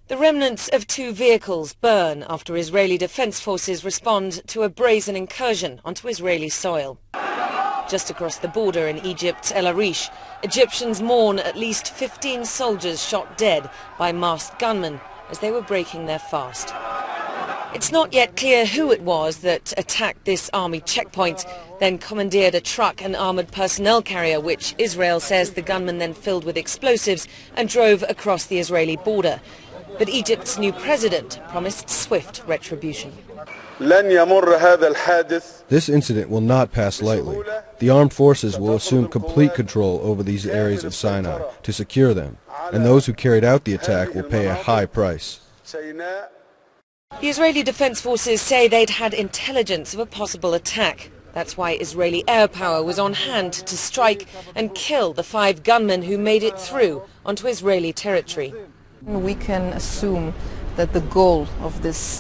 The remnants of 2 vehicles burn after Israeli defense forces respond to a brazen incursion onto Israeli soil. Just across the border in Egypt's El Arish, Egyptians mourn at least 15 soldiers shot dead by masked gunmen as they were breaking their fast. It's not yet clear who it was that attacked this army checkpoint, then commandeered a truck and armoured personnel carrier, which Israel says the gunmen then filled with explosives and drove across the Israeli border. But Egypt's new president promised swift retribution. This incident will not pass lightly. The armed forces will assume complete control over these areas of Sinai to secure them, and those who carried out the attack will pay a high price. The Israeli defense forces say they'd had intelligence of a possible attack. That's why Israeli air power was on hand to strike and kill the 5 gunmen who made it through onto Israeli territory. We can assume that the goal of this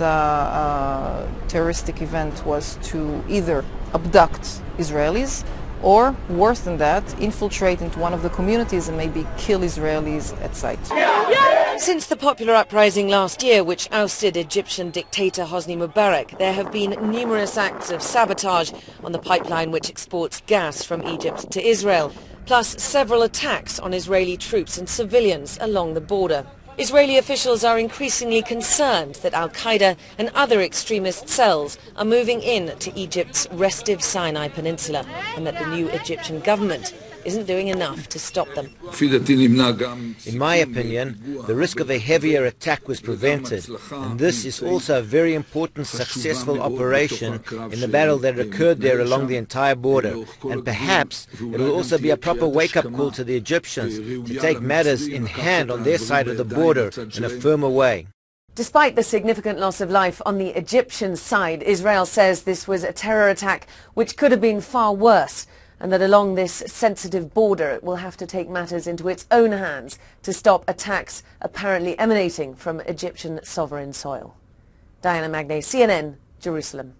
terroristic event was to either abduct Israelis or, worse than that, infiltrate into one of the communities and maybe kill Israelis at sight. Since the popular uprising last year, which ousted Egyptian dictator Hosni Mubarak, there have been numerous acts of sabotage on the pipeline which exports gas from Egypt to Israel, plus several attacks on Israeli troops and civilians along the border. Israeli officials are increasingly concerned that Al-Qaeda and other extremist cells are moving in to Egypt's restive Sinai peninsula, and that the new Egyptian government isn't doing enough to stop them. In my opinion, the risk of a heavier attack was prevented, and this is also a very important successful operation in the battle that occurred there along the entire border, and perhaps it will also be a proper wake-up call to the Egyptians to take matters in hand on their side of the border in a firmer way. Despite the significant loss of life on the Egyptian side, Israel says this was a terror attack which could have been far worse, and that along this sensitive border it will have to take matters into its own hands to stop attacks apparently emanating from Egyptian sovereign soil. Diana Magnay, CNN, Jerusalem.